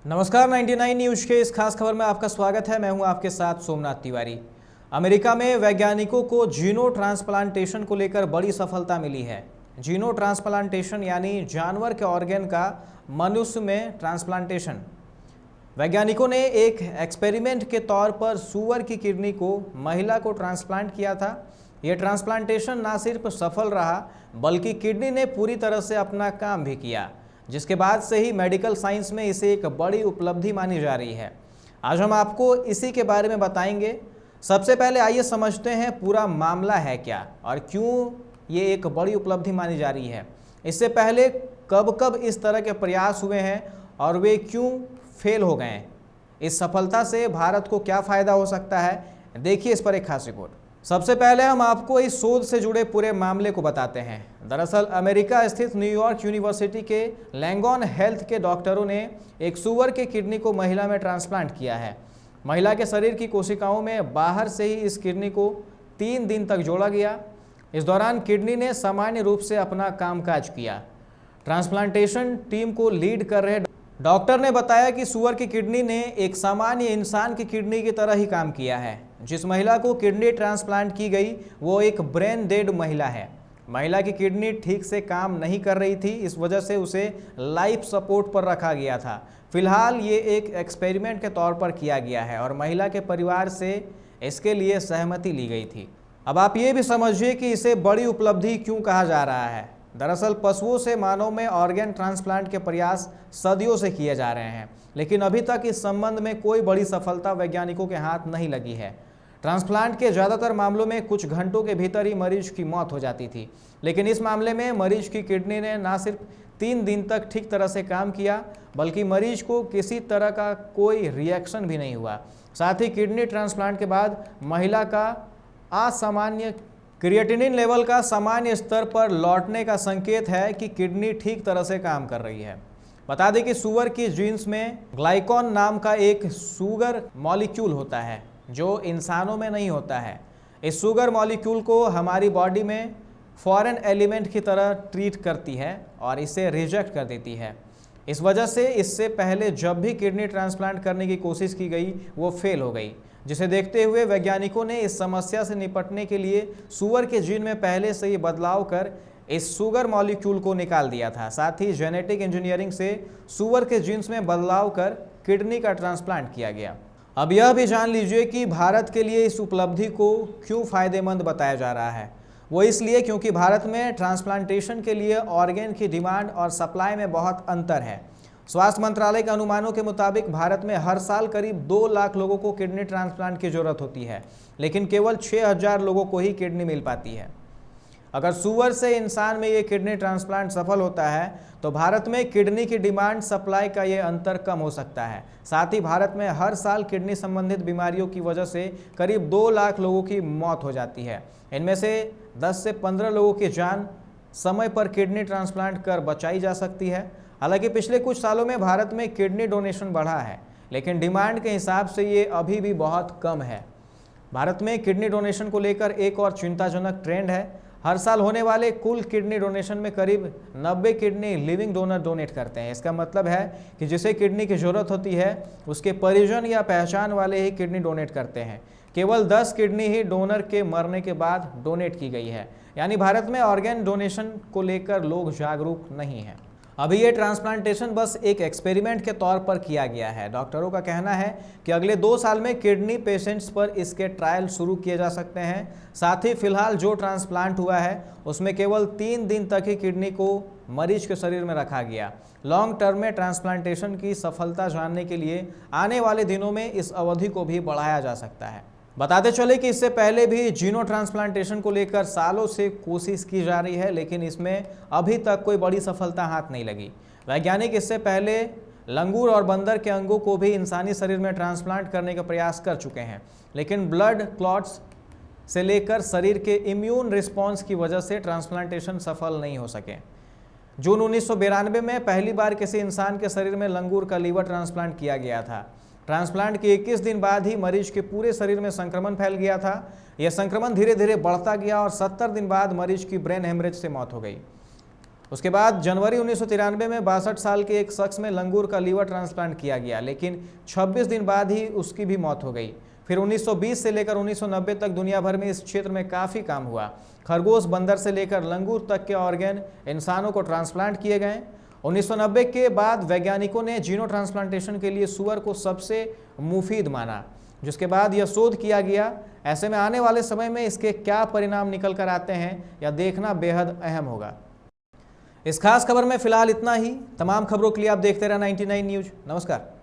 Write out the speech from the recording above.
नमस्कार, 99 न्यूज के इस खास खबर में आपका स्वागत है। मैं हूं आपके साथ सोमनाथ तिवारी। अमेरिका में वैज्ञानिकों को जीनो ट्रांसप्लांटेशन को लेकर बड़ी सफलता मिली है। जीनो ट्रांसप्लांटेशन यानी जानवर के ऑर्गेन का मनुष्य में ट्रांसप्लांटेशन। वैज्ञानिकों ने एक एक्सपेरिमेंट के तौर पर सूअर की किडनी को महिला को ट्रांसप्लांट किया था। यह ट्रांसप्लांटेशन ना सिर्फ सफल रहा बल्कि किडनी ने पूरी तरह से अपना काम भी किया, जिसके बाद से ही मेडिकल साइंस में इसे एक बड़ी उपलब्धि मानी जा रही है। आज हम आपको इसी के बारे में बताएंगे। सबसे पहले आइए समझते हैं पूरा मामला है क्या और क्यों ये एक बड़ी उपलब्धि मानी जा रही है। इससे पहले कब कब इस तरह के प्रयास हुए हैं और वे क्यों फेल हो गए हैं। इस सफलता से भारत को क्या फ़ायदा हो सकता है, देखिए इस पर एक खास रिपोर्ट। सबसे पहले हम आपको इस शोध से जुड़े पूरे मामले को बताते हैं। दरअसल अमेरिका स्थित न्यूयॉर्क यूनिवर्सिटी के लैंगॉन हेल्थ के डॉक्टरों ने एक सूअर के किडनी को महिला में ट्रांसप्लांट किया है। महिला के शरीर की कोशिकाओं में बाहर से ही इस किडनी को 3 दिन तक जोड़ा गया। इस दौरान किडनी ने सामान्य रूप से अपना कामकाज किया। ट्रांसप्लांटेशन टीम को लीड कर रहे डॉक्टर ने बताया कि सूअर की किडनी ने एक सामान्य इंसान की किडनी की तरह ही काम किया है। जिस महिला को किडनी ट्रांसप्लांट की गई वो एक ब्रेन डेड महिला है। महिला की किडनी ठीक से काम नहीं कर रही थी, इस वजह से उसे लाइफ सपोर्ट पर रखा गया था। फिलहाल ये एक एक्सपेरिमेंट के तौर पर किया गया है और महिला के परिवार से इसके लिए सहमति ली गई थी। अब आप ये भी समझिए कि इसे बड़ी उपलब्धि क्यों कहा जा रहा है। दरअसल पशुओं से मानव में ऑर्गेन ट्रांसप्लांट के प्रयास सदियों से किए जा रहे हैं, लेकिन अभी तक इस संबंध में कोई बड़ी सफलता वैज्ञानिकों के हाथ नहीं लगी है। ट्रांसप्लांट के ज़्यादातर मामलों में कुछ घंटों के भीतर ही मरीज की मौत हो जाती थी, लेकिन इस मामले में मरीज की किडनी ने न सिर्फ 3 दिन तक ठीक तरह से काम किया बल्कि मरीज को किसी तरह का कोई रिएक्शन भी नहीं हुआ। साथ ही किडनी ट्रांसप्लांट के बाद महिला का असामान्य क्रिएटिनिन लेवल का सामान्य स्तर पर लौटने का संकेत है कि किडनी ठीक तरह से काम कर रही है। बता दें कि सूअर की जीन्स में ग्लाइकॉन नाम का एक शुगर मॉलिक्यूल होता है जो इंसानों में नहीं होता है। इस शुगर मॉलिक्यूल को हमारी बॉडी में फॉरेन एलिमेंट की तरह ट्रीट करती है और इसे रिजेक्ट कर देती है। इस वजह से इससे पहले जब भी किडनी ट्रांसप्लांट करने की कोशिश की गई वो फेल हो गई, जिसे देखते हुए वैज्ञानिकों ने इस समस्या से निपटने के लिए सूअर के जीन में पहले से ही बदलाव कर इस शुगर मॉलिक्यूल को निकाल दिया था। साथ ही जेनेटिक इंजीनियरिंग से सूअर के जीन्स में बदलाव कर किडनी का ट्रांसप्लांट किया गया। अब यह भी जान लीजिए कि भारत के लिए इस उपलब्धि को क्यों फायदेमंद बताया जा रहा है। वो इसलिए क्योंकि भारत में ट्रांसप्लांटेशन के लिए ऑर्गेन की डिमांड और सप्लाई में बहुत अंतर है। स्वास्थ्य मंत्रालय के अनुमानों के मुताबिक भारत में हर साल करीब 2 लाख लोगों को किडनी ट्रांसप्लांट की जरूरत होती है, लेकिन केवल 6000 लोगों को ही किडनी मिल पाती है। अगर सूअर से इंसान में ये किडनी ट्रांसप्लांट सफल होता है तो भारत में किडनी की डिमांड सप्लाई का ये अंतर कम हो सकता है। साथ ही भारत में हर साल किडनी संबंधित बीमारियों की वजह से करीब 2 लाख लोगों की मौत हो जाती है। इनमें से 10 से 15 लोगों की जान समय पर किडनी ट्रांसप्लांट कर बचाई जा सकती है। हालांकि पिछले कुछ सालों में भारत में किडनी डोनेशन बढ़ा है, लेकिन डिमांड के हिसाब से ये अभी भी बहुत कम है। भारत में किडनी डोनेशन को लेकर एक और चिंताजनक ट्रेंड है। हर साल होने वाले कुल किडनी डोनेशन में करीब 90 किडनी लिविंग डोनर डोनेट करते हैं। इसका मतलब है कि जिसे किडनी की जरूरत होती है उसके परिजन या पहचान वाले ही किडनी डोनेट करते हैं। केवल 10 किडनी ही डोनर के मरने के बाद डोनेट की गई है। यानी भारत में ऑर्गेन डोनेशन को लेकर लोग जागरूक नहीं हैं। अभी ये ट्रांसप्लांटेशन बस एक एक्सपेरिमेंट के तौर पर किया गया है। डॉक्टरों का कहना है कि अगले 2 साल में किडनी पेशेंट्स पर इसके ट्रायल शुरू किए जा सकते हैं। साथ ही फिलहाल जो ट्रांसप्लांट हुआ है उसमें केवल 3 दिन तक ही किडनी को मरीज के शरीर में रखा गया। लॉन्ग टर्म में ट्रांसप्लांटेशन की सफलता जानने के लिए आने वाले दिनों में इस अवधि को भी बढ़ाया जा सकता है। बताते चले कि इससे पहले भी जीनो ट्रांसप्लांटेशन को लेकर सालों से कोशिश की जा रही है, लेकिन इसमें अभी तक कोई बड़ी सफलता हाथ नहीं लगी। वैज्ञानिक इससे पहले लंगूर और बंदर के अंगों को भी इंसानी शरीर में ट्रांसप्लांट करने का प्रयास कर चुके हैं, लेकिन ब्लड क्लॉट्स से लेकर शरीर के इम्यून रिस्पॉन्स की वजह से ट्रांसप्लांटेशन सफल नहीं हो सके। जून 1992 में पहली बार किसी इंसान के शरीर में लंगूर का लीवर ट्रांसप्लांट किया गया था। ट्रांसप्लांट के 21 दिन बाद ही मरीज के पूरे शरीर में संक्रमण फैल गया था। यह संक्रमण धीरे धीरे बढ़ता गया और 70 दिन बाद मरीज की ब्रेन हेमरेज से मौत हो गई। उसके बाद जनवरी 1993 में 62 साल के एक शख्स में लंगूर का लीवर ट्रांसप्लांट किया गया, लेकिन 26 दिन बाद ही उसकी भी मौत हो गई। फिर 1920 से लेकर 1990 तक दुनिया भर में इस क्षेत्र में काफ़ी काम हुआ। खरगोश, बंदर से लेकर लंगूर तक के ऑर्गेन इंसानों को ट्रांसप्लांट किए गए। 1990 के बाद वैज्ञानिकों ने जीनो ट्रांसप्लांटेशन के लिए सूअर को सबसे मुफीद माना, जिसके बाद यह शोध किया गया। ऐसे में आने वाले समय में इसके क्या परिणाम निकल कर आते हैं, यह देखना बेहद अहम होगा। इस खास खबर में फिलहाल इतना ही। तमाम खबरों के लिए आप देखते रहना 99 न्यूज़। नमस्कार।